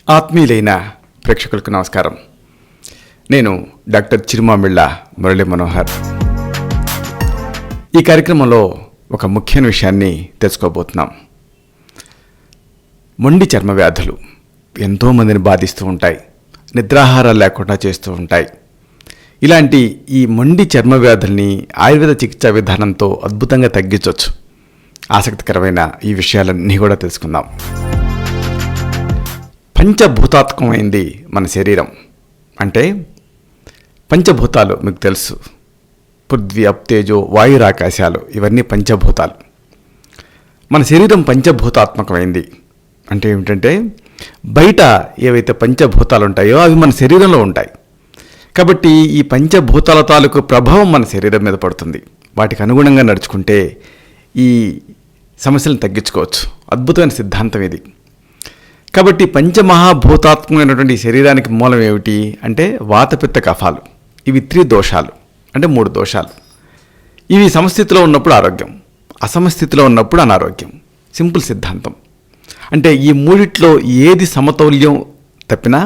ఆత్మీయులైన ప్రేక్షకులకు నమస్కారం. నేను డాక్టర్ చిరుమామిళ్ళ మురళీ మనోహర్. ఈ కార్యక్రమంలో ఒక ముఖ్యమైన విషయాన్ని తెలుసుకోబోతున్నాం. మొండి చర్మ వ్యాధులు ఎంతోమందిని బాధిస్తూ ఉంటాయి, నిద్రాహారాలు లేకుండా చేస్తూ ఉంటాయి. ఇలాంటి ఈ మొండి చర్మ వ్యాధుల్ని ఆయుర్వేద చికిత్సా విధానంతో అద్భుతంగా తగ్గించవచ్చు. ఆసక్తికరమైన ఈ విషయాలన్నీ కూడా తెలుసుకుందాం. పంచభూతాత్మకమైంది మన శరీరం. అంటే పంచభూతాలు మీకు తెలుసు, పృథ్వీ, అప్తేజో, వాయురాకాశాలు, ఇవన్నీ పంచభూతాలు. మన శరీరం పంచభూతాత్మకమైంది. అంటే ఏమిటంటే బయట ఏవైతే పంచభూతాలు ఉంటాయో అవి మన శరీరంలో ఉంటాయి. కాబట్టి ఈ పంచభూతాల తాలూకు ప్రభావం మన శరీరం మీద పడుతుంది. వాటికి అనుగుణంగా నడుచుకుంటే ఈ సమస్యలను తగ్గించుకోవచ్చు. అద్భుతమైన సిద్ధాంతం ఇది. కాబట్టి పంచమహాభూతాత్మకమైనటువంటి శరీరానికి మూలం ఏమిటి అంటే వాతపిత్త కఫాలు. ఇవి త్రిదోషాలు, అంటే 3 దోషాలు. ఇవి సమస్థితిలో ఉన్నప్పుడు ఆరోగ్యం, అసమస్థితిలో ఉన్నప్పుడు అనారోగ్యం. సింపుల్ సిద్ధాంతం. అంటే ఈ మూడిట్లో ఏది సమతౌల్యం తప్పినా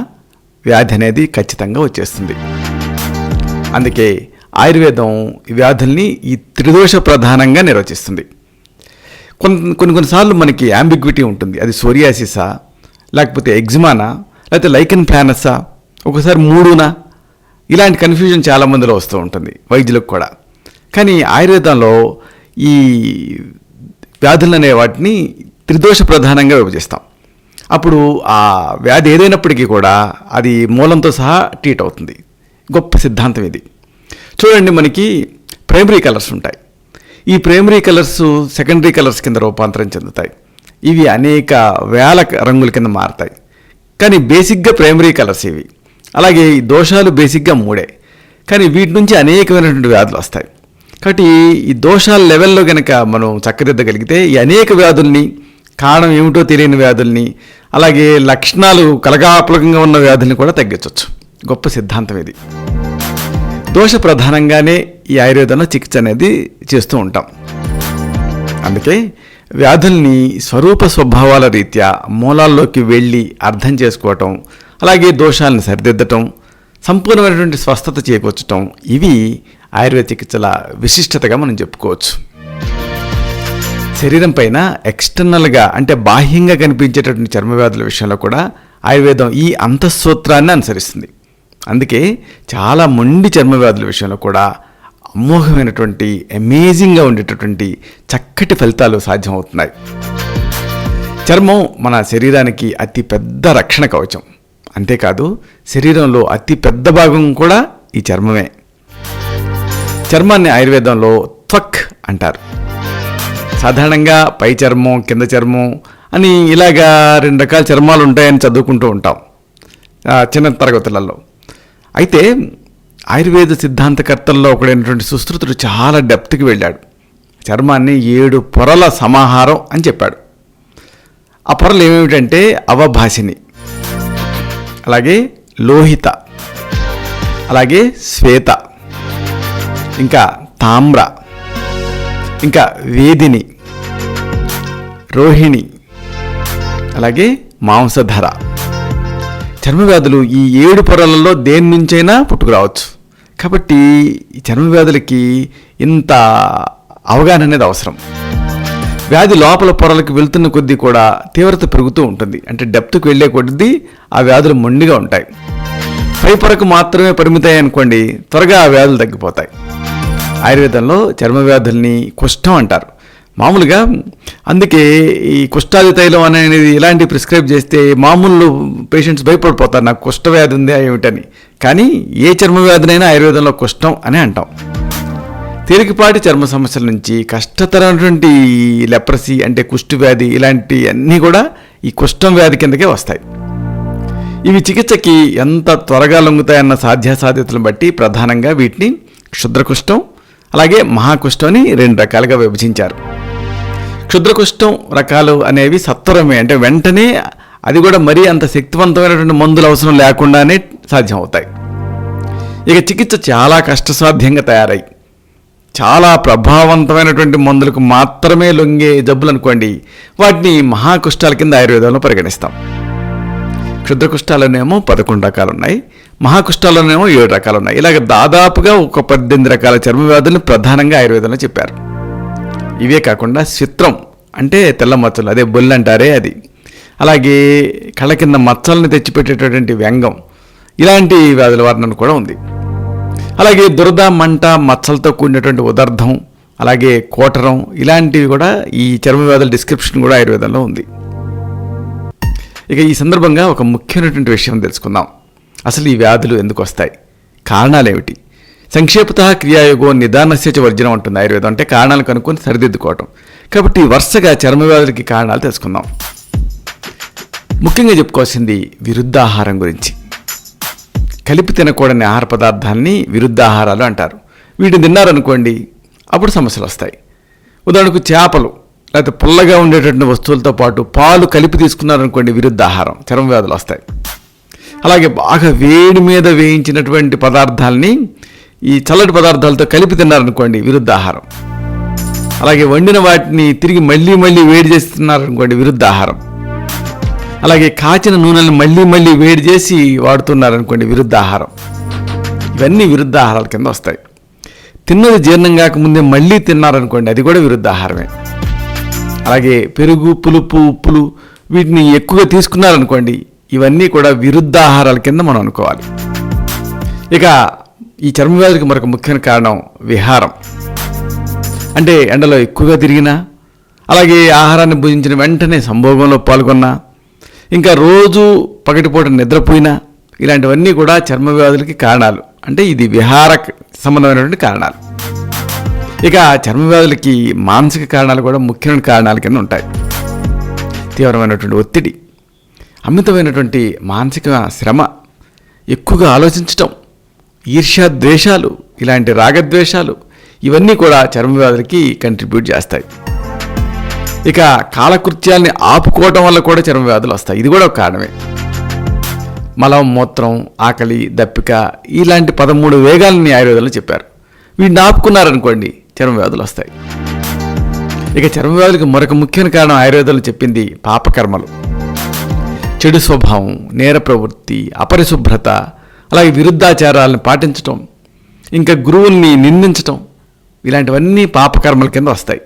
వ్యాధి అనేది ఖచ్చితంగా వచ్చేస్తుంది. అందుకే ఆయుర్వేదం ఈ వ్యాధుల్ని ఈ త్రిదోష ప్రధానంగా నిర్వచిస్తుంది. కొన్నిసార్లు మనకి యాంబిగ్విటీ ఉంటుంది. అది సోరియాసిసా, లేకపోతే ఎగ్జిమానా, లేకపోతే లైకెన్ ప్లానసా, ఒకసారి 3నా, ఇలాంటి కన్ఫ్యూజన్ చాలామందిలో వస్తూ ఉంటుంది, వైద్యులకు కూడా. కానీ ఆయుర్వేదంలో ఈ వ్యాధులు అనే వాటిని త్రిదోష ప్రధానంగా విభజిస్తాం. అప్పుడు ఆ వ్యాధి ఏదైనప్పటికీ కూడా అది మూలంతో సహా ట్రీట్ అవుతుంది. గొప్ప సిద్ధాంతం ఇది. చూడండి, మనకి ప్రైమరీ కలర్స్ ఉంటాయి. ఈ ప్రైమరీ కలర్స్ సెకండరీ కలర్స్ కింద రూపాంతరం చెందుతాయి. ఇవి అనేక వేల రంగుల కింద మారుతాయి. కానీ బేసిక్గా ప్రైమరీ కలర్స్ ఇవి. అలాగే ఈ దోషాలు బేసిక్గా 3, కానీ వీటి నుంచి అనేకమైనటువంటి వ్యాధులు వస్తాయి. కాబట్టి ఈ దోషాల లెవెల్లో కనుక మనం చక్కదిద్దగలిగితే ఈ అనేక వ్యాధుల్ని, కారణం ఏమిటో తెలియని వ్యాధుల్ని, అలాగే లక్షణాలు కలగాపులకంగా ఉన్న వ్యాధుల్ని కూడా తగ్గించవచ్చు. గొప్ప సిద్ధాంతం ఇది. దోష ప్రధానంగానే ఈ ఆయుర్వేదంలో చికిత్స అనేది చేస్తూ ఉంటాం. అందుకే వ్యాధుల్ని స్వరూప స్వభావాల రీత్యా మూలాల్లోకి వెళ్ళి అర్థం చేసుకోవటం, అలాగే దోషాలను సరిదిద్దటం, సంపూర్ణమైనటువంటి స్వస్థత చేకూర్చటం, ఇవి ఆయుర్వేద చికిత్సల విశిష్టతగా మనం చెప్పుకోవచ్చు. శరీరం పైన ఎక్స్టర్నల్గా అంటే బాహ్యంగా కనిపించేటటువంటి చర్మ వ్యాధుల విషయంలో కూడా ఆయుర్వేదం ఈ అంతఃసూత్రాన్ని అనుసరిస్తుంది. అందుకే చాలా మొండి చర్మ వ్యాధుల విషయంలో కూడా అమోఘమైనటువంటి అమేజింగ్గా ఉండేటటువంటి చక్కటి ఫలితాలు సాధ్యమవుతున్నాయి. చర్మం మన శరీరానికి అతి పెద్ద రక్షణ కవచం. అంతేకాదు శరీరంలో అతి పెద్ద భాగం కూడా ఈ చర్మమే. చర్మాన్ని ఆయుర్వేదంలో త్వక్ అంటారు. సాధారణంగా పై చర్మం, కింద చర్మం అని ఇలాగా 2 రకాల చర్మాలు ఉంటాయని చదువుకుంటూ ఉంటాం చిన్న తరగతులలో. అయితే ఆయుర్వేద సిద్ధాంతకర్తల్లో ఒకడైనటువంటి సుశ్రుతుడు చాలా డెప్త్కి వెళ్ళాడు. చర్మాన్ని 7 పొరల సమాహారం అని చెప్పాడు. ఆ పొరలు ఏమేమిటంటే అవభాసిని, అలాగే లోహిత, అలాగే శ్వేత, ఇంకా తామ్ర, ఇంకా వేదిని, రోహిణి, అలాగే మాంసధర. చర్మ వ్యాధులు ఈ 7 పొరలలో దేని నుంచైనా పుట్టుకురావచ్చు. కాబట్టి ఈ చర్మ వ్యాధులకి ఇంత అవగాహన అనేది అవసరం. వ్యాధి లోపల పొరలకు వెళ్తున్న కొద్దీ కూడా తీవ్రత పెరుగుతూ ఉంటుంది. అంటే డెప్త్కి వెళ్ళే కొద్దీ ఆ వ్యాధులు మొండిగా ఉంటాయి. పై పొరకు మాత్రమే పరిమితాయి అనుకోండి, త్వరగా ఆ వ్యాధులు తగ్గిపోతాయి. ఆయుర్వేదంలో చర్మ వ్యాధుల్ని కుష్ఠం అంటారు మామూలుగా. అందుకే ఈ కుష్ఠాది తైలం అనేది ఇలాంటి ప్రిస్క్రైబ్ చేస్తే మామూలు పేషెంట్స్ భయపడిపోతారు, నాకు కుష్ఠ వ్యాధి ఉందా ఏమిటని. కానీ ఏ చర్మ వ్యాధినైనా ఆయుర్వేదంలో కుష్ఠం అనే అంటాం. తేలికపాటి చర్మ సమస్యల నుంచి కష్టతరమైనటువంటి లెప్రసీ అంటే కుష్టి వ్యాధి, ఇలాంటి అన్నీ కూడా ఈ కుష్ఠం వ్యాధి కిందకే వస్తాయి. ఇవి చికిత్సకి ఎంత త్వరగా లొంగుతాయన్న సాధ్యాసాధ్యతలను బట్టి ప్రధానంగా వీటిని క్షుద్రకుష్ఠం, అలాగే మహాకుష్ఠం అని 2 రకాలుగా విభజించారు. క్షుద్రకుష్ఠం రకాలు అనేవి సత్వరమే, అంటే వెంటనే, అది కూడా మరీ అంత శక్తివంతమైనటువంటి మందులు అవసరం లేకుండానే సాధ్యం అవుతాయి. ఇక చికిత్స చాలా కష్టసాధ్యంగా తయారై చాలా ప్రభావవంతమైనటువంటి మందులకు మాత్రమే లొంగే జబ్బులు అనుకోండి, వాటిని మహాకుష్ఠాల కింద ఆయుర్వేదంలో పరిగణిస్తాం. క్షుద్ర కుష్ఠాలనేమో 11 రకాలు ఉన్నాయి, మహాకుష్ఠాలనేమో 7 రకాలు ఉన్నాయి. ఇలాగ దాదాపుగా ఒక 18 రకాల చర్మ వ్యాధులను ప్రధానంగా ఆయుర్వేదంలో చెప్పారు. ఇవే కాకుండా చిత్రం అంటే తెల్ల మచ్చలు, అదే బొల్లు అంటారే అది, అలాగే కళ్ళ కింద మచ్చలను తెచ్చిపెట్టేటటువంటి వ్యంగం, ఇలాంటి వ్యాధుల వర్ణన కూడా ఉంది. అలాగే దురద, మంట, మచ్చలతో కూడినటువంటి ఉదర్థం, అలాగే కోటరం, ఇలాంటివి కూడా ఈ చర్మ వ్యాధుల డిస్క్రిప్షన్ కూడా ఆయుర్వేదంలో ఉంది. ఇక ఈ సందర్భంగా ఒక ముఖ్యమైనటువంటి విషయం తెలుసుకుందాం. అసలు ఈ వ్యాధులు ఎందుకు వస్తాయి, కారణాలు ఏమిటి? సంక్షేపత క్రియాయోగో నిదానస్య చ వర్జనం ఉంటుంది ఆయుర్వేదం. అంటే కారణాలు కనుక్కొని సరిదిద్దుకోవటం. కాబట్టి వరుసగా చర్మ వ్యాధులకి కారణాలు తెలుసుకుందాం. ముఖ్యంగా చెప్పుకోవాల్సింది విరుద్ధాహారం గురించి. కలిపి తినకూడని ఆహార పదార్థాలని విరుద్ధాహారాలు అంటారు. వీటిని తిన్నారనుకోండి, అప్పుడు సమస్యలు వస్తాయి. ఉదాహరణకు చేపలు లేకపోతే పుల్లగా ఉండేటటువంటి వస్తువులతో పాటు పాలు కలిపి తీసుకున్నారనుకోండి, విరుద్ధాహారం, చర్మ వ్యాధులు వస్తాయి. అలాగే బాగా వేడి మీద వేయించినటువంటి పదార్థాలని ఈ చల్లటి పదార్థాలతో కలిపి తిన్నారనుకోండి, విరుద్ధాహారం. అలాగే వండిన వాటిని తిరిగి మళ్ళీ మళ్ళీ వేడి చేస్తున్నారనుకోండి, విరుద్ధాహారం. అలాగే కాచిన నూనెలను మళ్ళీ మళ్ళీ వేడి చేసి వాడుతున్నారనుకోండి, విరుద్ధాహారం. ఇవన్నీ విరుద్ధాహారాల కింద వస్తాయి. తిన్నది జీర్ణం కాకముందే మళ్ళీ తిన్నారనుకోండి, అది కూడా విరుద్ధాహారమే. అలాగే పెరుగు, పులుపు, ఉప్పులు వీటిని ఎక్కువగా తీసుకున్నారనుకోండి, ఇవన్నీ కూడా విరుద్ధాహారాల కింద మనం అనుకోవాలి. ఇక ఈ చర్మ వ్యాధికి మరొక ముఖ్యమైన కారణం విహారం. అంటే ఎండలో ఎక్కువగా తిరిగినా, అలాగే ఆహారాన్ని భుజించిన వెంటనే సంభోగంలో పాల్గొన్నా, ఇంకా రోజు పగటిపూట నిద్రపోయినా, ఇలాంటివన్నీ కూడా చర్మ వ్యాధులకి కారణాలు. అంటే ఇది విహార సంబంధమైనటువంటి కారణాలు. ఇక చర్మ వ్యాధులకి మానసిక కారణాలు కూడా ముఖ్యమైన కారణాల కింద ఉంటాయి. తీవ్రమైనటువంటి ఒత్తిడి, అమితమైనటువంటి మానసిక శ్రమ, ఎక్కువగా ఆలోచించటం, ఈర్ష్య ద్వేషాలు, ఇలాంటి రాగద్వేషాలు, ఇవన్నీ కూడా చర్మ వ్యాధులకి కంట్రిబ్యూట్ చేస్తాయి. ఇక కాలకృత్యాల్ని ఆపుకోవటం వల్ల కూడా చర్మ వ్యాధులు వస్తాయి. ఇది కూడా ఒక కారణమే. మలం, మూత్రం, ఆకలి, దప్పిక, ఇలాంటి 13 వేగాలని ఆయుర్వేదంలో చెప్పారు. వీటిని ఆపుకున్నారనుకోండి, చర్మ వ్యాధులు వస్తాయి. ఇక చర్మ వ్యాధులకు మరొక ముఖ్యమైన కారణం ఆయుర్వేదంలో చెప్పింది పాపకర్మలు, చెడు స్వభావం, నేర ప్రవృత్తి, అపరిశుభ్రత, అలాగే విరుద్ధాచారాలను పాటించటం, ఇంకా గురువుల్ని నిందించటం, ఇలాంటివన్నీ పాపకర్మల కింద వస్తాయి.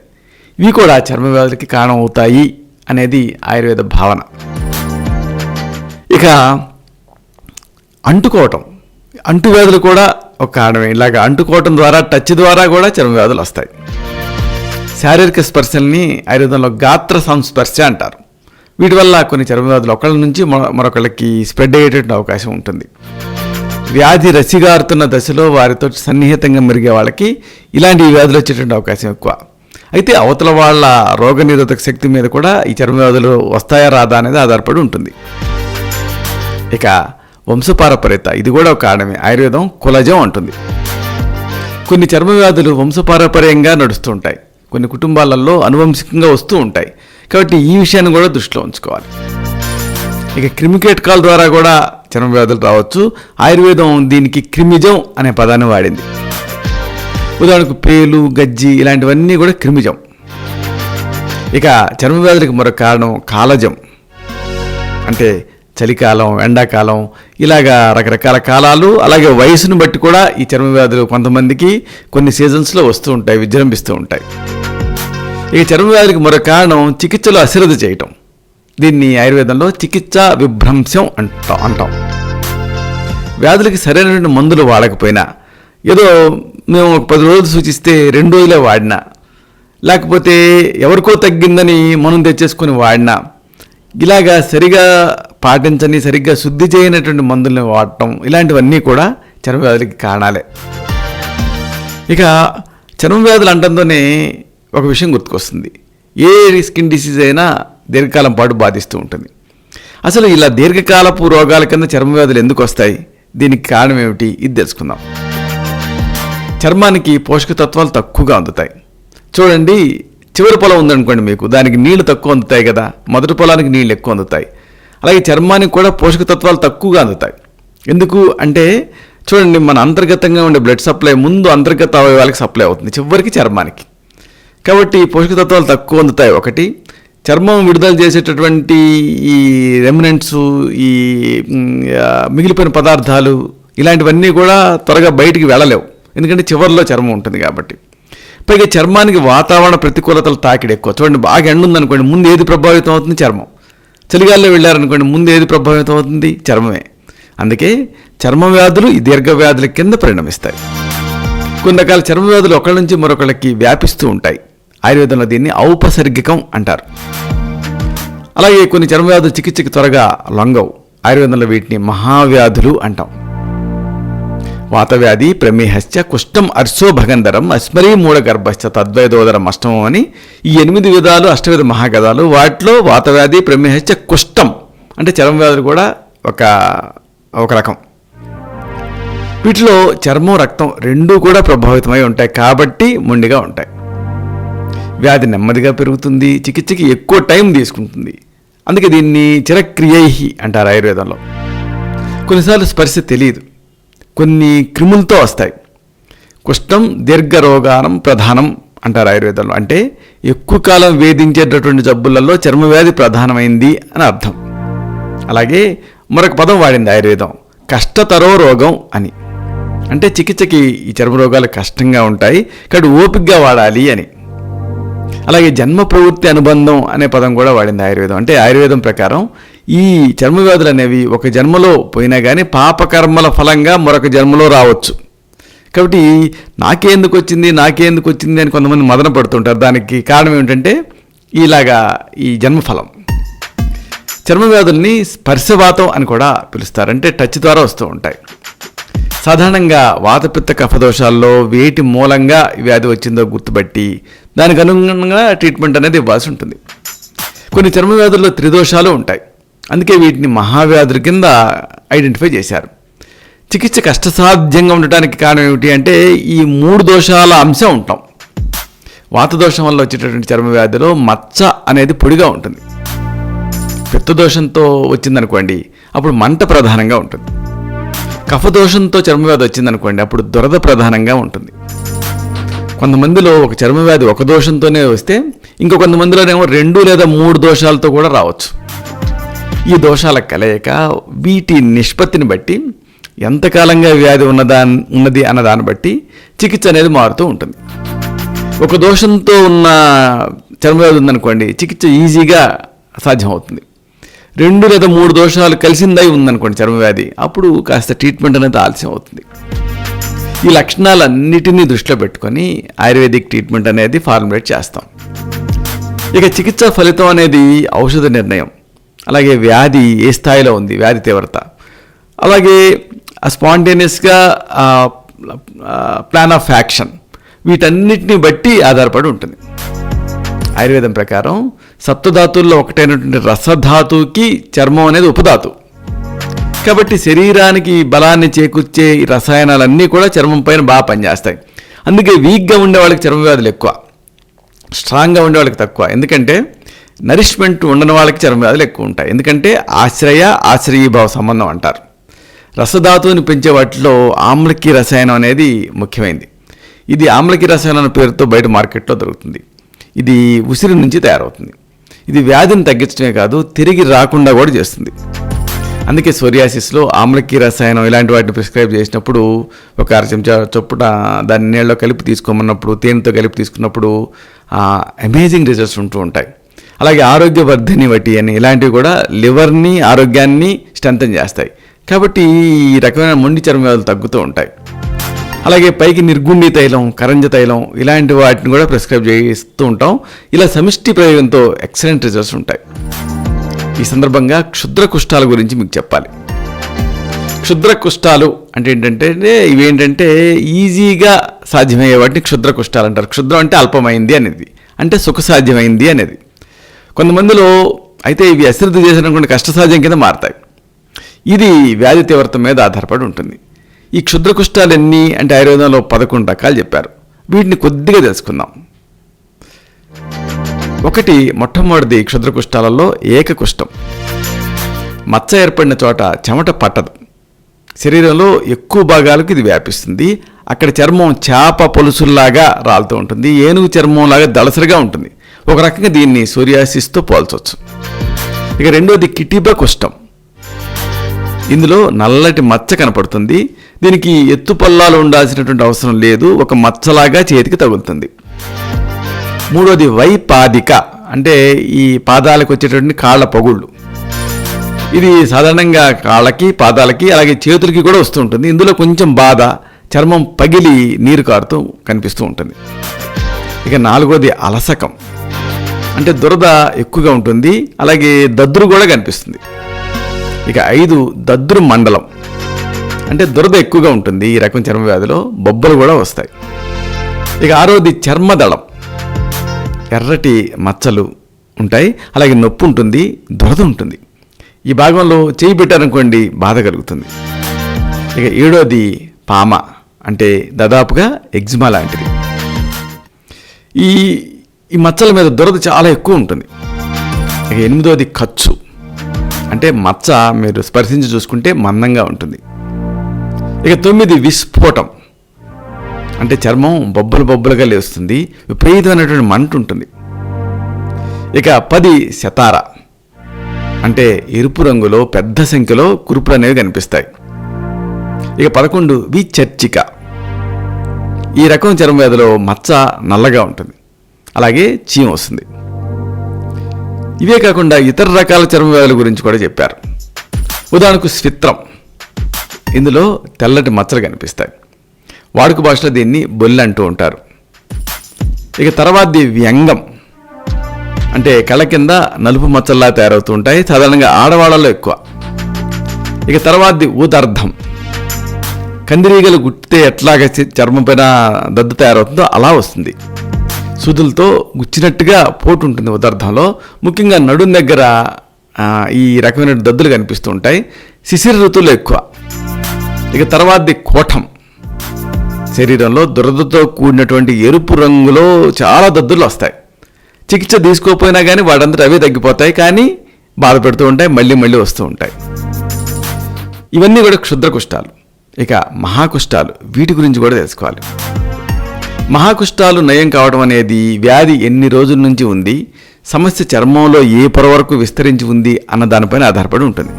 ఇవి కూడా చర్మ వ్యాధులకి కారణం అవుతాయి అనేది ఆయుర్వేద భావన. ఇక అంటుకోవటం, అంటువ్యాధులు కూడా ఒక కారణమే. ఇలాగ అంటుకోవటం ద్వారా, టచ్ ద్వారా కూడా చర్మ వ్యాధులు వస్తాయి. శారీరక స్పర్శల్ని ఆయుర్వేదంలో గాత్ర సంస్పర్శ అంటారు. వీటి వల్ల కొన్ని చర్మ వ్యాధులు ఒకళ్ళ నుంచి మరొకళ్ళకి స్ప్రెడ్ అయ్యేటటువంటి అవకాశం ఉంటుంది. వ్యాధి రసిగారుతున్న దశలో వారితో సన్నిహితంగా మెరిగే వాళ్ళకి ఇలాంటి వ్యాధులు వచ్చేటువంటి అవకాశం ఎక్కువ. అయితే అవతల వాళ్ళ రోగనిరోధక శక్తి మీద కూడా ఈ చర్మ వ్యాధులు వస్తాయా రాదా అనేది ఆధారపడి ఉంటుంది. ఇక వంశపారపర్యత, ఇది కూడా ఒక కారణమే. ఆయుర్వేదం కులజం అంటుంది. కొన్ని చర్మ వ్యాధులు వంశపారపర్యంగా నడుస్తూ ఉంటాయి, కొన్ని కుటుంబాలలో అనువంశికంగా వస్తూ ఉంటాయి. కాబట్టి ఈ విషయాన్ని కూడా దృష్టిలో ఉంచుకోవాలి. ఇక క్రిమికీటకాల ద్వారా కూడా చర్మ వ్యాధులు రావచ్చు. ఆయుర్వేదం దీనికి క్రిమిజం అనే పదాన్ని వాడింది. ఉదాహరణకు పేలు, గజ్జి, ఇలాంటివన్నీ కూడా క్రిమిజం. ఇక చర్మ వ్యాధులకు మరొక కారణం కాలజం. అంటే చలికాలం, ఎండాకాలం, ఇలాగా రకరకాల కాలాలు, అలాగే వయసును బట్టి కూడా ఈ చర్మ వ్యాధులు కొంతమందికి కొన్ని సీజన్స్లో వస్తూ ఉంటాయి, విజృంభిస్తూ ఉంటాయి. ఇక చర్మ వ్యాధులకు మరొక కారణం చికిత్సలో అశ్రద్ధ చేయటం. దీన్ని ఆయుర్వేదంలో చికిత్స విభ్రంశం అంటాం. వ్యాధులకి సరైనటువంటి మందులు వాడకపోయినా, ఏదో మేము ఒక 10 రోజులు సూచిస్తే 2 రోజులే వాడినా, లేకపోతే ఎవరికో తగ్గిందని మనం తెచ్చేసుకొని వాడినా, ఇలాగా సరిగా పాటించని, సరిగ్గా శుద్ధి చేయనటువంటి మందుల్ని వాడటం, ఇలాంటివన్నీ కూడా చర్మ వ్యాధులకి కారణాలే. ఇక చర్మ వ్యాధులు అంటంతోనే ఒక విషయం గుర్తుకొస్తుంది. ఏ స్కిన్ డిసీజ్ అయినా దీర్ఘకాలం పాటు బాధిస్తూ ఉంటుంది. అసలు ఇలా దీర్ఘకాలపు రోగాల కింద చర్మ వ్యాధులు ఎందుకు వస్తాయి, దీనికి కారణం ఏమిటి, ఇది తెలుసుకుందాం. చర్మానికి పోషక తత్వాలు తక్కువగా అందుతాయి. చూడండి, చివరి పొలం ఉందనుకోండి మీకు, దానికి నీళ్లు తక్కువ అందుతాయి కదా, మొదటి పొలానికి నీళ్ళు ఎక్కువ అందుతాయి. అలాగే చర్మానికి కూడా పోషక తత్వాలు తక్కువగా అందుతాయి. ఎందుకు అంటే చూడండి, మన అంతర్గతంగా ఉండే బ్లడ్ సప్లై ముందు అంతర్గత అవయవాలకు సప్లై అవుతుంది, చివరికి చర్మానికి. కాబట్టి పోషక తత్వాలు తక్కువ అందుతాయి. ఒకటి, చర్మం విడుదల చేసేటటువంటి ఈ రెమినెంట్స్, ఈ మిగిలిపోయిన పదార్థాలు ఇలాంటివన్నీ కూడా త్వరగా బయటికి వెళ్ళలేవు, ఎందుకంటే చివరిలో చర్మం ఉంటుంది కాబట్టి. పైగా చర్మానికి వాతావరణ ప్రతికూలతలు తాకిడి ఎక్కువ. చూడండి, బాగా ఎండ ఉందనుకోండి, ముందు ఏది ప్రభావితం అవుతుంది? చర్మం. చలిగాల్లో వెళ్ళారనుకోండి, ముందు ఏది ప్రభావితం అవుతుంది? చర్మమే. అందుకే చర్మ వ్యాధులు ఈ దీర్ఘ వ్యాధుల కింద పరిణమిస్తాయి. కొన్ని రకాల చర్మ వ్యాధులు ఒకళ్ళ నుంచి మరొకళ్ళకి వ్యాపిస్తూ ఉంటాయి. ఆయుర్వేదంలో దీన్ని ఔపసర్గికం అంటారు. అలాగే కొన్ని చర్మ వ్యాధులు చికిత్సకి త్వరగా లొంగవు. ఆయుర్వేదంలో వీటిని మహావ్యాధులు అంటాం. వాతవ్యాధి ప్రమేహశ్చ కుష్టం అర్శో భగంధరం అస్మరీ మూఢగర్భశ్చ తద్వైదోదరం అష్టమం అని ఈ 8 విధాలు అష్టవిధ మహాగధాలు. వాటిలో వాతవ్యాధి ప్రమేహశ్చ కుష్టం అంటే చర్మ వ్యాధులు కూడా ఒక రకం. వీటిలో చర్మం, రక్తం రెండూ కూడా ప్రభావితమై ఉంటాయి కాబట్టి మొండిగా ఉంటాయి. వ్యాధి నెమ్మదిగా పెరుగుతుంది, చికిత్సకి ఎక్కువ టైం తీసుకుంటుంది. అందుకే దీన్ని చిరక్రియై అంటారు ఆయుర్వేదంలో. కొన్నిసార్లు స్పర్శ తెలియదు, కొన్ని క్రిములతో వస్తాయి. కుష్టం దీర్ఘరోగానం ప్రధానం అంటారు ఆయుర్వేదంలో. అంటే ఎక్కువ కాలం వేధించేటటువంటి జబ్బులలో చర్మవ్యాధి ప్రధానమైంది అని అర్థం. అలాగే మరొక పదం వాడింది ఆయుర్వేదం, కష్టతరో రోగం అని. అంటే చికిత్సకి ఈ చర్మ రోగాలు కష్టంగా ఉంటాయి కాబట్టి ఓపికగా వాడాలి అని. అలాగే జన్మ ప్రవృత్తి అనుబంధం అనే పదం కూడా వాడింది ఆయుర్వేదం. అంటే ఆయుర్వేదం ప్రకారం ఈ చర్మ వ్యాధులు అనేవి ఒక జన్మలో పోయినా కానీ పాపకర్మల ఫలంగా మరొక జన్మలో రావచ్చు. కాబట్టి నాకేందుకు వచ్చింది అని కొంతమంది మదన పడుతుంటారు. దానికి కారణం ఏమిటంటే ఇలాగా ఈ జన్మఫలం. చర్మ వ్యాధుల్ని స్పర్శవాతం అని కూడా పిలుస్తారు. అంటే టచ్ ద్వారా వస్తూ ఉంటాయి. సాధారణంగా వాతపిత్త కఫదోషాల్లో వేటి మూలంగా వ్యాధి వచ్చిందో గుర్తుపట్టి దానికి అనుగుణంగా ట్రీట్మెంట్ అనేది ఇవ్వాల్సి ఉంటుంది. కొన్ని చర్మ వ్యాధుల్లో త్రిదోషాలు ఉంటాయి. అందుకే వీటిని మహావ్యాధుల కింద ఐడెంటిఫై చేశారు. చికిత్స కష్టసాధ్యంగా ఉండటానికి కారణం ఏమిటి అంటే ఈ 3 దోషాల అంశం ఉంటాం. వాత దోషం వల్ల వచ్చేటటువంటి చర్మ వ్యాధిలో మచ్చ అనేది పొడిగా ఉంటుంది. పిత్తదోషంతో వచ్చిందనుకోండి అప్పుడు మంట ప్రధానంగా ఉంటుంది. కఫదోషంతో చర్మవ్యాధి వచ్చిందనుకోండి అప్పుడు దురద ప్రధానంగా ఉంటుంది. కొంతమందిలో ఒక చర్మవ్యాధి ఒక దోషంతోనే వస్తే ఇంకో కొంతమందిలోనేమో 2 లేదా 3 దోషాలతో కూడా రావచ్చు. ఈ దోషాల కలయిక వీటి నిష్పత్తిని బట్టి ఎంతకాలంగా వ్యాధి ఉన్నది అన్న దాన్ని బట్టి చికిత్స అనేది మారుతూ ఉంటుంది. ఒక దోషంతో ఉన్న చర్మవ్యాధి ఉందనుకోండి చికిత్స ఈజీగా సాధ్యమవుతుంది. 2 లేదా 3 దోషాలు కలిసిందై ఉందనుకోండి చర్మవ్యాధి, అప్పుడు కాస్త ట్రీట్మెంట్ అనేది ఆలస్యం అవుతుంది. ఈ లక్షణాలన్నిటినీ దృష్టిలో పెట్టుకొని ఆయుర్వేదిక్ ట్రీట్మెంట్ అనేది ఫార్ములేట్ చేస్తాం. ఇక చికిత్స ఫలితం అనేది ఔషధ నిర్ణయం, అలాగే వ్యాధి ఏ స్థాయిలో ఉంది, వ్యాధి తీవ్రత, అలాగే స్పాంటేనియస్గా ప్లాన్ ఆఫ్ యాక్షన్, వీటన్నిటిని బట్టి ఆధారపడి ఉంటుంది. ఆయుర్వేదం ప్రకారం సప్తధాతుల్లో ఒకటైనటువంటి రసధాతువుకి చర్మం అనేది ఉపధాతు. కాబట్టి శరీరానికి బలాన్ని చేకూర్చే ఈ రసాయనాలన్నీ కూడా చర్మం పైన బాగా పనిచేస్తాయి. అందుకే వీక్గా ఉండే వాళ్ళకి చర్మ వ్యాధులు ఎక్కువ, స్ట్రాంగ్గా ఉండే వాళ్ళకి తక్కువ. ఎందుకంటే నరిష్మెంట్ ఉండని వాళ్ళకి చర్మ వ్యాధులు ఎక్కువ ఉంటాయి. ఎందుకంటే ఆశ్రయీభావ సంబంధం అంటారు. రసధాతువుని పెంచే వాటిలో ఆమ్లకి రసాయనం అనేది ముఖ్యమైనది. ఇది ఆమ్లకి రసాయనం అనే పేరుతో బయట మార్కెట్లో దొరుకుతుంది. ఇది ఉసిరి నుంచి తయారవుతుంది. ఇది వ్యాధిని తగ్గించడమే కాదు తిరిగి రాకుండా కూడా చేస్తుంది. అందుకే సోరియాసిస్లో ఆమ్లకి రసాయనం ఇలాంటి వాటిని ప్రిస్క్రైబ్ చేసినప్పుడు ఒక 1 చెంచా చొప్పున దాన్ని నీళ్ళలో కలిపి తీసుకోమన్నప్పుడు, తేనెతో కలిపి తీసుకున్నప్పుడు అమేజింగ్ రిజల్ట్స్ ఉంటూ ఉంటాయి. అలాగే ఆరోగ్యవర్ధని వటి అని ఇలాంటివి కూడా లివర్ని, ఆరోగ్యాన్ని స్ట్రెంథెన్ చేస్తాయి. కాబట్టి ఈ రకమైన మొండి చర్మ వ్యాధులు తగ్గుతూ ఉంటాయి. అలాగే పైకి నిర్గుండి తైలం, కరంజ తైలం ఇలాంటి వాటిని కూడా ప్రిస్క్రైబ్ చేస్తూ ఉంటాం. ఇలా సమిష్టి ప్రయోగంతో ఎక్సలెంట్ రిజల్ట్స్ ఉంటాయి. ఈ సందర్భంగా క్షుద్ర కుష్ఠాల గురించి మీకు చెప్పాలి. క్షుద్ర కుష్ఠాలు అంటే ఏంటంటే ఇవేంటంటే ఈజీగా సాధ్యమయ్యే వాటిని క్షుద్ర కుష్ఠాలు అంటారు. క్షుద్రం అంటే అల్పమైంది అనేది, అంటే సుఖసాధ్యమైంది అనేది. కొంతమందిలో అయితే ఇవి అశ్రద్ధ చేసినటువంటి కష్టసాధ్యం కింద మారతాయి. ఇది వ్యాధి తీవ్రత మీద ఆధారపడి ఉంటుంది. ఈ క్షుద్ర కుష్ఠాలు ఎన్ని అంటే ఆయుర్వేదంలో 11 రకాలు చెప్పారు. వీటిని కొద్దిగా తెలుసుకుందాం. మొట్టమొదటిది క్షుద్ర కుష్ఠాలలో ఏకకుష్ఠం. మచ్చ ఏర్పడిన చోట చెమట పట్టదు. శరీరంలో ఎక్కువ భాగాలకు ఇది వ్యాపిస్తుంది. అక్కడ చర్మం చేప పొలుసుల్లాగా రాలుతూ ఉంటుంది. ఏనుగు చర్మంలాగా దళసరిగా ఉంటుంది. ఒక రకంగా దీన్ని సోరియాసిస్తో పోల్చవచ్చు. ఇక రెండోది కిటిబా కుష్ఠం. ఇందులో నల్లటి మచ్చ కనపడుతుంది. దీనికి ఎత్తు పల్లాలు ఉండాల్సినటువంటి అవసరం లేదు, ఒక మచ్చలాగా చేతికి తగులుతుంది. మూడోది వైపాదిక, అంటే ఈ పాదాలకు వచ్చేటటువంటి కాళ్ళ పగుళ్ళు. ఇది సాధారణంగా కాళ్ళకి, పాదాలకి, అలాగే చేతులకి కూడా వస్తూ ఉంటుంది. ఇందులో కొంచెం బాధ, చర్మం పగిలి నీరు కారుతూ కనిపిస్తూ ఉంటుంది. ఇక నాలుగోది అలసకం, అంటే దురద ఎక్కువగా ఉంటుంది, అలాగే దద్దురు కూడా కనిపిస్తుంది. ఇక 5 దద్దురు మండలం, అంటే దురద ఎక్కువగా ఉంటుంది. ఈ రకం చర్మ వ్యాధిలో బొబ్బలు కూడా వస్తాయి. ఇక 6వది చర్మదళం, ఎర్రటి మచ్చలు ఉంటాయి, అలాగే నొప్పి ఉంటుంది, దురద ఉంటుంది. ఈ భాగంలో చేయి పెట్టారనుకోండి బాధ కలుగుతుంది. ఇక 7వది పామ, అంటే దాదాపుగా ఎగ్జిమా లాంటిది. ఈ మచ్చల మీద దురద చాలా ఎక్కువ ఉంటుంది. ఇక 8వది ఖచ్చు, అంటే మచ్చ మీరు స్పర్శించి చూసుకుంటే మందంగా ఉంటుంది. ఇక 9 విస్ఫోటం, అంటే చర్మం బొబ్బలుగా లేస్తుంది, విపరీతమైనటువంటి మంట ఉంటుంది. ఇక 10 శతార, అంటే ఎరుపు రంగులో పెద్ద సంఖ్యలో కురుపులు అనేవి కనిపిస్తాయి. ఇక 11 విచర్చిక, ఈ రకం చర్మ వ్యాధిలో మచ్చ నల్లగా ఉంటుంది, అలాగే చీమ వస్తుంది. ఇవే కాకుండా ఇతర రకాల చర్మ వ్యాధుల గురించి కూడా చెప్పారు. ఉదాహరణకు స్విత్రం, ఇందులో తెల్లటి మచ్చలు కనిపిస్తాయి. వాడుక భాషలో దీన్ని బొల్లి అంటూ ఉంటారు. ఇక తర్వాతది వ్యంగం, అంటే కళ్ళ కింద నలుపు మచ్చల్లా తయారవుతూ ఉంటాయి, సాధారణంగా ఆడవాళ్ళలో ఎక్కువ. ఇక తర్వాతది ఊదర్థం, కందిరీగలు గుట్టితే ఎట్లాగ చర్మం పైన దద్దు తయారవుతుందో అలా వస్తుంది. సూదులతో గుచ్చినట్టుగా పోటు ఉంటుంది ఉదర్థంలో, ముఖ్యంగా నడుం దగ్గర ఈ రకమైన దద్దులు కనిపిస్తూ ఉంటాయి, శిశిర ఋతువులో ఎక్కువ. ఇక తర్వాతది కోఠం, శరీరంలో దురదతో కూడినటువంటి ఎరుపు రంగులో చాలా దద్దులు వస్తాయి. చికిత్స తీసుకోకపోయినా కానీ వాటంతట అవే తగ్గిపోతాయి, కానీ బాధ పెడుతూ ఉంటాయి, మళ్ళీ వస్తూ ఉంటాయి. ఇవన్నీ కూడా క్షుద్ర కుష్ఠాలు. ఇక మహాకుష్ఠాలు, వీటి గురించి కూడా తెలుసుకోవాలి. మహాకుష్ఠాలు నయం కావడం అనేది వ్యాధి ఎన్ని రోజుల నుంచి ఉంది, సమస్య చర్మంలో ఏ పొర వరకు విస్తరించి ఉంది అన్న దానిపైన ఆధారపడి ఉంటుంది.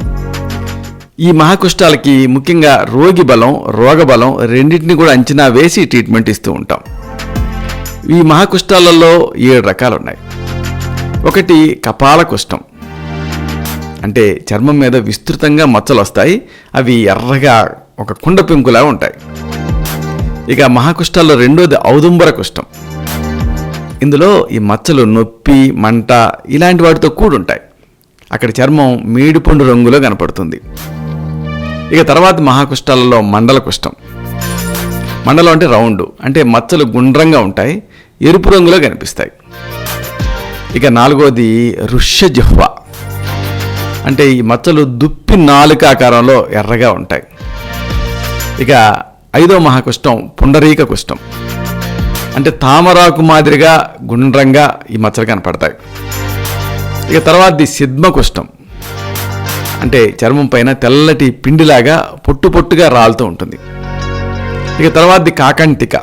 ఈ మహాకుష్ఠాలకి ముఖ్యంగా రోగి బలం, రోగ బలం రెండింటిని కూడా అంచనా వేసి ట్రీట్మెంట్ ఇస్తూ ఉంటాం. ఈ మహాకుష్ఠాలలో 7 రకాలు ఉన్నాయి. ఒకటి కపాల కుష్ఠం, అంటే చర్మం మీద విస్తృతంగా మచ్చలు వస్తాయి, అవి ఎర్రగా ఒక కుండ పెంకులా ఉంటాయి. ఇక మహాకుష్ఠాల్లో రెండోది ఔదుంబర కుష్ఠం, ఇందులో ఈ మచ్చలు నొప్పి, మంట ఇలాంటి వాటితో కూడుంటాయి. అక్కడ చర్మం మేడిపండు రంగులో కనపడుతుంది. ఇక తర్వాత మహాకుష్ఠాలలో మండల కుష్ఠం, మండలం అంటే రౌండ్, అంటే మచ్చలు గుండ్రంగా ఉంటాయి, ఎరుపు రంగులో కనిపిస్తాయి. ఇక 4వది ఋష్యజిహ్వ, అంటే ఈ మచ్చలు దుప్పి నాలుక ఆకారంలో ఎర్రగా ఉంటాయి. ఇక 5వ మహాకుష్ఠం పుండరీక కుష్ఠం, అంటే తామరాకు మాదిరిగా గుండ్రంగా ఈ మచ్చలు కనపడతాయి. ఇక తర్వాతది సిద్మ కుష్ఠం, అంటే చర్మం పైన తెల్లటి పిండిలాగా పొట్టుగా రాలుతూ ఉంటుంది. ఇక తర్వాతది కాకంటిక,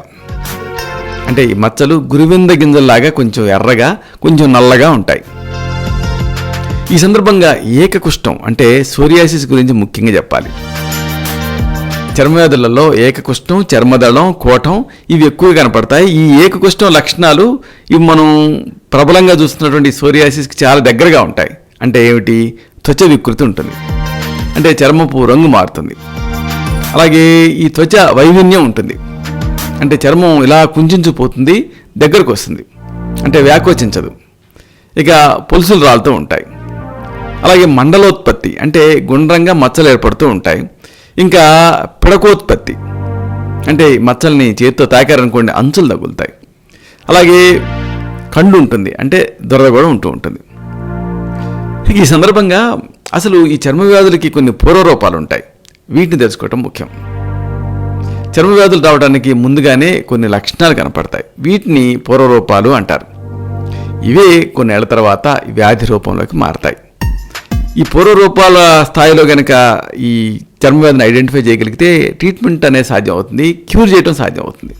అంటే ఈ మచ్చలు గురివింద గింజల్లాగా కొంచెం ఎర్రగా, కొంచెం నల్లగా ఉంటాయి. ఈ సందర్భంగా ఏకకుష్ఠం, అంటే సోరియాసిస్ గురించి ముఖ్యంగా చెప్పాలి. చర్మవ్యాధులలో ఏకకుష్ఠం, చర్మదళం, కోఠం ఇవి ఎక్కువగా కనపడతాయి. ఈ ఏకకుష్ఠం లక్షణాలు ఇవి మనం ప్రబలంగా చూస్తున్నటువంటి సోరియాసిస్కి చాలా దగ్గరగా ఉంటాయి. అంటే ఏమిటి? త్వచ వికృతి ఉంటుంది, అంటే చర్మపు రంగు మారుతుంది. అలాగే ఈ త్వచ వైవిన్యం ఉంటుంది, అంటే చర్మం ఇలా కుంచుకుపోతుంది, దగ్గరకు వస్తుంది, అంటే వ్యాకోచించదు. ఇక పొలుసులు రాలుతూ ఉంటాయి. అలాగే మండలోత్పత్తి, అంటే గుండ్రంగా మచ్చలు ఏర్పడుతూ ఉంటాయి. ఇంకా పిడకోత్పత్తి, అంటే మచ్చల్ని చేతితో తాకారనుకోండి అంచులు తగులుతాయి. అలాగే కండు ఉంటుంది, అంటే దురద కూడా ఉంటూ ఉంటుంది. ఈ సందర్భంగా అసలు ఈ చర్మ వ్యాధులకి కొన్ని పూర్వరూపాలు ఉంటాయి, వీటిని తెలుసుకోవటం ముఖ్యం. చర్మ వ్యాధులు రావడానికి ముందుగానే కొన్ని లక్షణాలు కనపడతాయి, వీటిని పూర్వరూపాలు అంటారు. ఇవే కొన్నేళ్ల తర్వాత వ్యాధి రూపంలోకి మారతాయి. ఈ పూర్వరూపాల స్థాయిలో కనుక ఈ చర్మ వ్యాధిని ఐడెంటిఫై చేయగలిగితే ట్రీట్మెంట్ అనేది సాధ్యం అవుతుంది, క్యూర్ చేయడం సాధ్యం అవుతుంది.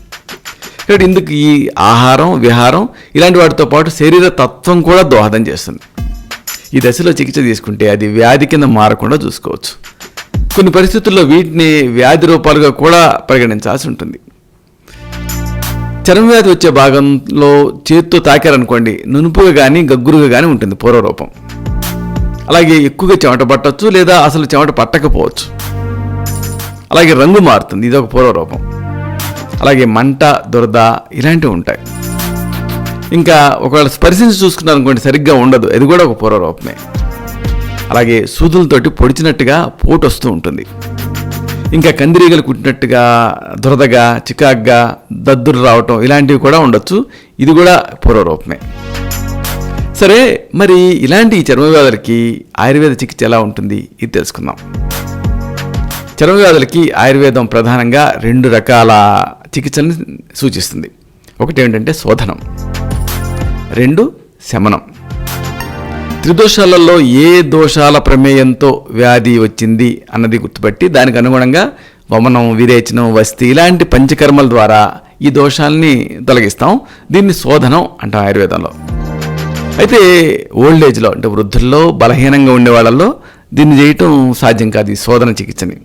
కాబట్టి ఇందుకు ఈ ఆహారం, విహారం ఇలాంటి వాటితో పాటు శరీర తత్వం కూడా దోహదం చేస్తుంది. ఈ దశలో చికిత్స తీసుకుంటే అది వ్యాధి కింద మారకుండా చూసుకోవచ్చు. కొన్ని పరిస్థితుల్లో వీటిని వ్యాధి రూపాలుగా కూడా పరిగణించాల్సి ఉంటుంది. చర్మ వ్యాధి వచ్చే భాగంలో చేతితో తాకారనుకోండి, నునుపుగా కానీ గగ్గురుగా కానీ ఉంటుంది పూర్వరూపం. అలాగే ఎక్కువగా చెమట పట్టవచ్చు, లేదా అసలు చెమట పట్టకపోవచ్చు. అలాగే రంగు మారుతుంది, ఇది ఒక పూర్వరూపం. అలాగే మంట, దురద ఇలాంటివి ఉంటాయి. ఇంకా ఒకవేళ స్పర్శించి చూసుకున్నారనుకోండి, సరిగ్గా ఉండదు, ఇది కూడా ఒక పూర్వరూపమే. అలాగే సూదులతోటి పొడిచినట్టుగా పోటు వస్తూ ఉంటుంది. ఇంకా కందిరీగలు కుట్టినట్టుగా దురదగా, చికాగ్గా, దద్దురు రావటం ఇలాంటివి కూడా ఉండొచ్చు, ఇది కూడా పూర్వరూపమే. సరే, మరి ఇలాంటి చర్మ వ్యాధులకి ఆయుర్వేద చికిత్స ఎలా ఉంటుంది ఇది తెలుసుకుందాం. చర్మ వ్యాధులకి ఆయుర్వేదం ప్రధానంగా 2 రకాల చికిత్సల్ని సూచిస్తుంది. ఒకటి ఏంటంటే శోధనం, 2 శమనం. త్రిదోషాలలో ఏ దోషాల ప్రమేయంతో వ్యాధి వచ్చింది అన్నది గుర్తుపట్టి దానికి అనుగుణంగా వమనం, విరేచనం, వస్తి ఇలాంటి పంచకర్మల ద్వారా ఈ దోషాలని తొలగిస్తాం. దీన్ని శోధనం అంటాం ఆయుర్వేదంలో. అయితే ఓల్డ్ ఏజ్లో అంటే వృద్ధుల్లో, బలహీనంగా ఉండే వాళ్ళల్లో దీన్ని చేయటం సాధ్యం కాదు, ఈ శోధన చికిత్సని.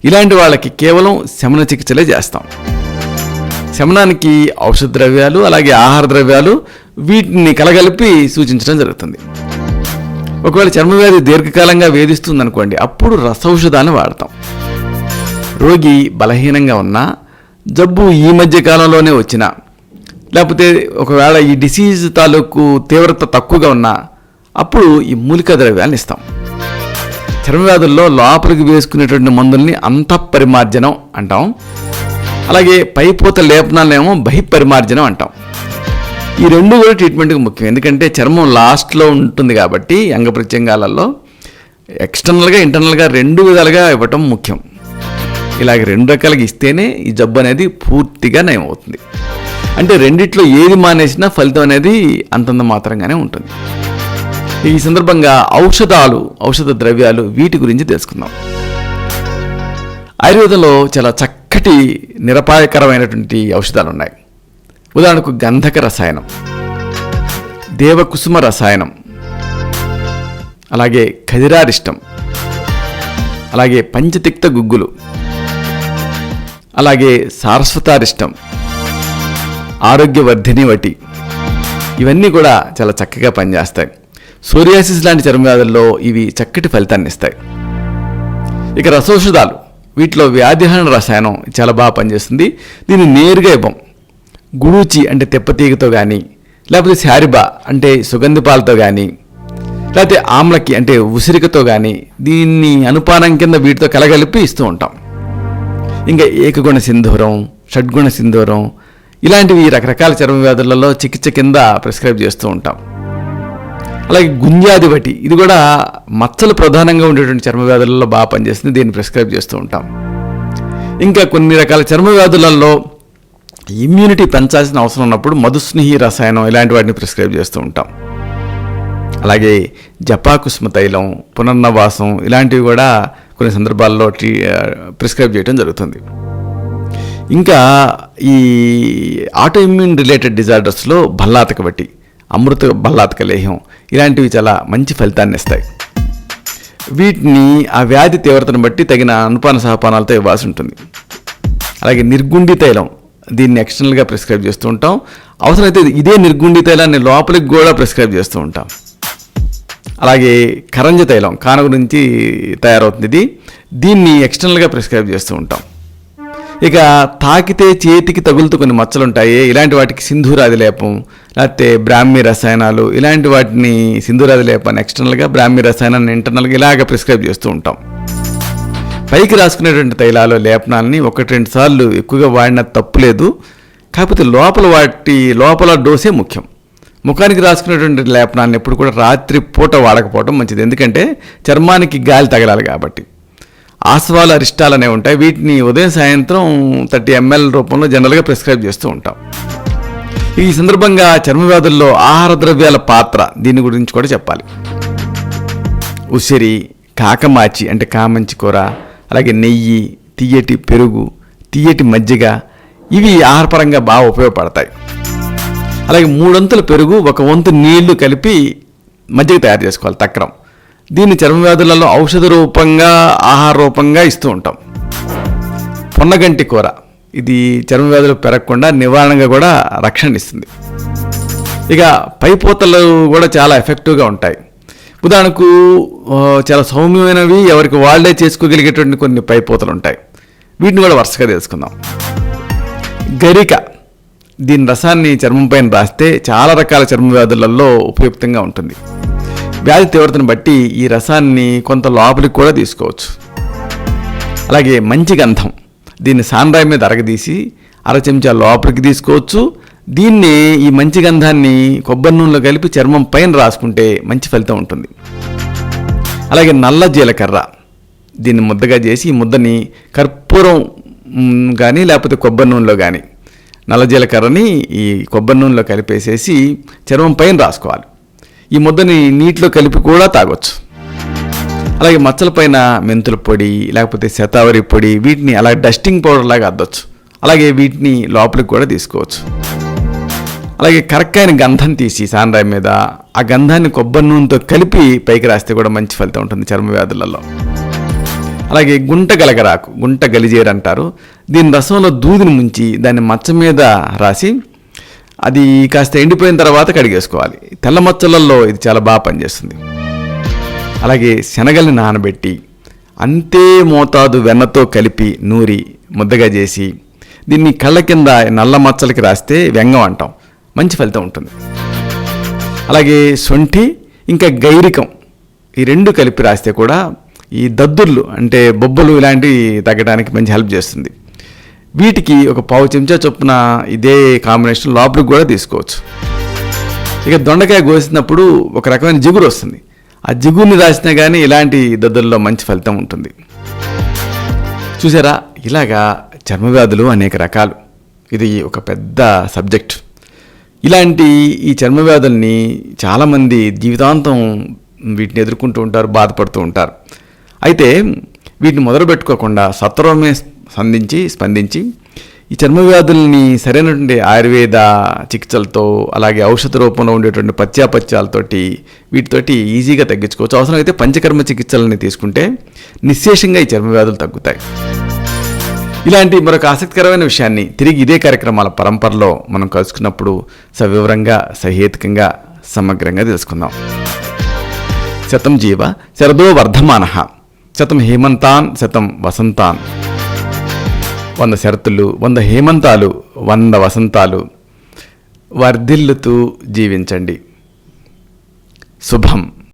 ఇలాంటి వాళ్ళకి కేవలం శమన చికిత్సలే చేస్తాం. శమనానికి ఔషధ ద్రవ్యాలు, అలాగే ఆహార ద్రవ్యాలు వీటిని కలగలిపి సూచించడం జరుగుతుంది. ఒకవేళ చర్మవ్యాధి దీర్ఘకాలంగా వేధిస్తుంది అనుకోండి, అప్పుడు రసౌషధాన్ని వాడతాం. రోగి బలహీనంగా ఉన్నా, జబ్బు ఈ మధ్య కాలంలోనే వచ్చినా, లేకపోతే ఒకవేళ ఈ డిసీజ్ తాలూకు తీవ్రత తక్కువగా ఉన్నా, అప్పుడు ఈ మూలికా ద్రవ్యాలను ఇస్తాం. చర్మవ్యాధుల్లో లోపలికి వేసుకునేటువంటి మందుల్ని అంతఃపరిమార్జనం అంటాం. అలాగే పైపూత లేపనాలనేమో బహిపరిమార్జనం అంటాం. ఈ 2 కూడా ట్రీట్మెంట్కి ముఖ్యం. ఎందుకంటే చర్మం లాస్ట్లో ఉంటుంది కాబట్టి అంగప్రత్యంగాలలో ఎక్స్టర్నల్గా, ఇంటర్నల్గా 2 విధాలుగా ఇవ్వటం ముఖ్యం. ఇలాగ 2 రకాలుగా ఇస్తేనే ఈ జబ్బు అనేది పూర్తిగా నయం అవుతుంది. అంటే రెండిట్లో ఏది మానేసినా ఫలితం అనేది అంతంత మాత్రంగానే ఉంటుంది. ఈ సందర్భంగా ఔషధాలు, ఔషధ ద్రవ్యాలు వీటి గురించి తెలుసుకుందాం. ఆయుర్వేదంలో చాలా చక్కటి నిరపాయకరమైనటువంటి ఔషధాలు ఉన్నాయి. ఉదాహరణకు గంధక రసాయనం, దేవకుసుమ రసాయనం, అలాగే ఖదిరారిష్టం, అలాగే పంచతిక్త గుగ్గులు, అలాగే సారస్వతారిష్టం, ఆరోగ్యవర్ధిని వటి, ఇవన్నీ కూడా చాలా చక్కగా పనిచేస్తాయి. సోరియాసిస్ లాంటి చర్మవ్యాధుల్లో ఇవి చక్కటి ఫలితాన్ని ఇస్తాయి. ఇక రసౌషధాలు, వీటిలో వ్యాధిహరణ రసాయనం చాలా బాగా పనిచేస్తుంది. దీన్ని నేరుగా ఇవ్వం. గుడూచి అంటే తెప్పతీగతో కానీ, లేకపోతే శారిబా అంటే సుగంధి పాలతో కానీ, లేకపోతే ఆమ్లకి అంటే ఉసిరికతో కానీ దీన్ని అనుపానం కింద వీటితో కలగలిపి ఇస్తూ ఉంటాం. ఇంకా ఏకగుణ సింధూరం, షడ్గుణ సింధూరం ఇలాంటివి రకరకాల చర్మ వ్యాధులలో చికిత్స కింద ప్రిస్క్రైబ్ చేస్తూ ఉంటాం. అలాగే గుంజాది వటి, ఇది కూడా మచ్చలు ప్రధానంగా ఉండేటువంటి చర్మ వ్యాధులలో బాగా పనిచేస్తుంది, దీన్ని ప్రిస్క్రైబ్ చేస్తూ ఉంటాం. ఇంకా కొన్ని రకాల చర్మ వ్యాధులలో ఇమ్యూనిటీ పెంచాల్సిన అవసరం ఉన్నప్పుడు మధుస్నేహి రసాయనం ఇలాంటి వాటిని ప్రిస్క్రైబ్ చేస్తూ ఉంటాం. అలాగే జపాకుస్మ తైలం, పునర్నవాసం ఇలాంటివి కూడా కొన్ని సందర్భాల్లో ప్రిస్క్రైబ్ చేయడం జరుగుతుంది. ఇంకా ఈ ఆటో ఇమ్యూన్ రిలేటెడ్ డిజార్డర్స్లో భల్లాతక బట్టి, అమృత భల్లాతక లేహ్యం ఇలాంటివి చాలా మంచి ఫలితాన్ని ఇస్తాయి. వీటిని ఆ వ్యాధి తీవ్రతను బట్టి తగిన అనుపాన సహపానాలతో ఇవ్వాల్సి ఉంటుంది. అలాగే నిర్గుండి తైలం, దీన్ని ఎక్స్టర్నల్గా ప్రిస్క్రైబ్ చేస్తూ ఉంటాం. అవసరమైతే ఇదే నిర్గుండి తైలాన్ని లోపలికి కూడా ప్రిస్క్రైబ్ చేస్తూ ఉంటాం. అలాగే కరంజ తైలం కానుగ నుంచి తయారవుతుంది, దీన్ని ఎక్స్టర్నల్గా ప్రిస్క్రైబ్ చేస్తూ ఉంటాం. ఇక తాకితే చేతికి తగులుతూ కొన్ని మచ్చలు ఉంటాయి, ఇలాంటి వాటికి సింధూరాది లేపం, లేకపోతే బ్రాహ్మీ రసాయనాలు ఇలాంటి వాటిని సింధూరాది లేపాన్ని ఎక్స్టర్నల్గా, బ్రాహ్మీ రసాయనాన్ని ఇంటర్నల్గా ఇలాగ ప్రిస్క్రైబ్ చేస్తూ ఉంటాం. పైకి రాసుకునేటువంటి తైలాలు, లేపనాలని 1-2 సార్లు ఎక్కువగా వాడిన తప్పు లేదు. కాకపోతే లోపల డోసే ముఖ్యం. ముఖానికి రాసుకునేటువంటి లేపనాన్ని ఎప్పుడు కూడా రాత్రి పూట వాడకపోవడం మంచిది, ఎందుకంటే చర్మానికి గాలి తగలాలి కాబట్టి. ఆస్వాలు, అరిష్టాలు అనేవి ఉంటాయి, వీటిని ఉదయం సాయంత్రం 30 ml రూపంలో జనరల్గా ప్రిస్క్రైబ్ చేస్తూ ఉంటాం. ఈ సందర్భంగా చర్మ వ్యాధుల్లో ఆహార ద్రవ్యాల పాత్ర, దీని గురించి కూడా చెప్పాలి. ఉసిరి, కాకమాచి అంటే కామంచి కూర, అలాగే నెయ్యి, తియ్యటి పెరుగు, తియ్యటి మజ్జిగ ఇవి ఆహారపరంగా బాగా ఉపయోగపడతాయి. అలాగే 3 వంతుల పెరుగు, 1 వంతు నీళ్లు కలిపి మజ్జిగ తయారు చేసుకోవాలి, తక్రం. దీన్ని చర్మ వ్యాధులలో ఔషధ రూపంగా, ఆహార రూపంగా ఇస్తూ ఉంటాం. పొన్నగంటి కూర, ఇది చర్మ వ్యాధులు పెరగకుండా నివారణగా కూడా రక్షణ ఇస్తుంది. ఇక పైపోతలు కూడా చాలా ఎఫెక్టివ్గా ఉంటాయి. ఉదాహరణకు చాలా సౌమ్యమైనవి, ఎవరికి వాళ్ళే చేసుకోగలిగేటువంటి కొన్ని పైపోతలు ఉంటాయి. వీటిని కూడా వరుసగా తెలుసుకుందాం. గరిక, దీని రసాన్ని చర్మం పైన రాస్తే చాలా రకాల చర్మ వ్యాధులలో ఉపయుక్తంగా ఉంటుంది. వ్యాధి తీవ్రతను బట్టి ఈ రసాన్ని కొంత లోపలికి కూడా తీసుకోవచ్చు. అలాగే మంచి గంధం, దీన్ని సాన్రాయి మీద అరగదీసి 1/2 చెంచా లోపలికి తీసుకోవచ్చు. దీన్ని, ఈ మంచి గంధాన్ని కొబ్బరి నూనెలో కలిపి చర్మం పైన రాసుకుంటే మంచి ఫలితం ఉంటుంది. అలాగే నల్ల జీలకర్ర, దీన్ని ముద్దగా చేసి ఈ ముద్దని కర్పూరం కానీ లేకపోతే కొబ్బరి నూనెలో కానీ నల్ల జీలకర్రని ఈ కొబ్బరి నూనెలో కలిపేసేసి చర్మం పైన రాసుకోవాలి. ఈ ముద్దని నీటిలో కలిపి కూడా తాగొచ్చు. అలాగే మచ్చల పైన మెంతుల పొడి లేకపోతే శతావరి పొడి, వీటిని అలా డస్టింగ్ పౌడర్ లాగా అద్దొచ్చు. అలాగే వీటిని లోపలికి కూడా తీసుకోవచ్చు. అలాగే కరక్కాయని గంధం తీసి సాన్రాయి మీద ఆ గంధాన్ని కొబ్బరి నూనెతో కలిపి పైకి రాస్తే కూడా మంచి ఫలితం ఉంటుంది చర్మ వ్యాధులలో. అలాగే గుంట గలగరాకు, గుంట గలిజేరు అంటారు. దీని రసంలో దూదిని ముంచి దాన్ని మచ్చ మీద రాసి అది కాస్త ఎండిపోయిన తర్వాత కడిగేసుకోవాలి. తెల్ల మచ్చలలో ఇది చాలా బాగా పనిచేస్తుంది. అలాగే శనగల్ని నానబెట్టి అంతే మోతాదు వెన్నతో కలిపి నూరి ముద్దగా చేసి దీన్ని కళ్ళ కింద నల్ల మచ్చలకి రాస్తే వ్యంగం అంటాం, మంచి ఫలితం ఉంటుంది. అలాగే శొంఠి ఇంకా గైరికం, ఈ 2 కలిపి రాస్తే కూడా ఈ దద్దుర్లు అంటే బొబ్బలు ఇలాంటివి తగ్గడానికి మంచి హెల్ప్ చేస్తుంది. వీటికి 1/4 చెంచా చొప్పున ఇదే కాంబినేషన్ లోపలికి కూడా తీసుకోవచ్చు. ఇక దొండకాయ కోసినప్పుడు ఒక రకమైన జిగురు వస్తుంది. ఆ జిగురుని రాసినా కానీ ఇలాంటి దద్దుల్లో మంచి ఫలితం ఉంటుంది. చూసారా, ఇలాగా చర్మ వ్యాధులు అనేక రకాలు. ఇది ఒక పెద్ద సబ్జెక్ట్. ఇలాంటి ఈ చర్మ వ్యాధుల్ని చాలామంది జీవితాంతం వీటిని ఎదుర్కొంటూ ఉంటారు, బాధపడుతూ ఉంటారు. అయితే వీటిని మొదలుపెట్టుకోకుండా సత్వరమే స్పందించి ఈ చర్మ వ్యాధుల్ని సరైనటువంటి ఆయుర్వేద చికిత్సలతో, అలాగే ఔషధ రూపంలో ఉండేటువంటి పత్యాపత్యాలతోటి వీటితోటి ఈజీగా తగ్గించుకోవచ్చు. అవసరమైతే పంచకర్మ చికిత్సలని తీసుకుంటే నిశ్శేషంగా ఈ చర్మ వ్యాధులు తగ్గుతాయి. ఇలాంటి మరొక ఆసక్తికరమైన విషయాన్ని తిరిగి ఇదే కార్యక్రమాల పరంపరలో మనం కలుసుకున్నప్పుడు సవివరంగా, సహేతుకంగా, సమగ్రంగా తెలుసుకుందాం. శతం జీవ శరదో వర్ధమానః, శతం హేమంతాన్ శతం వసంతాన్. 100 శరతులు, 100 హేమంతాలు, 100 వసంతాలు వర్ధిల్లుతూ జీవించండి. శుభం.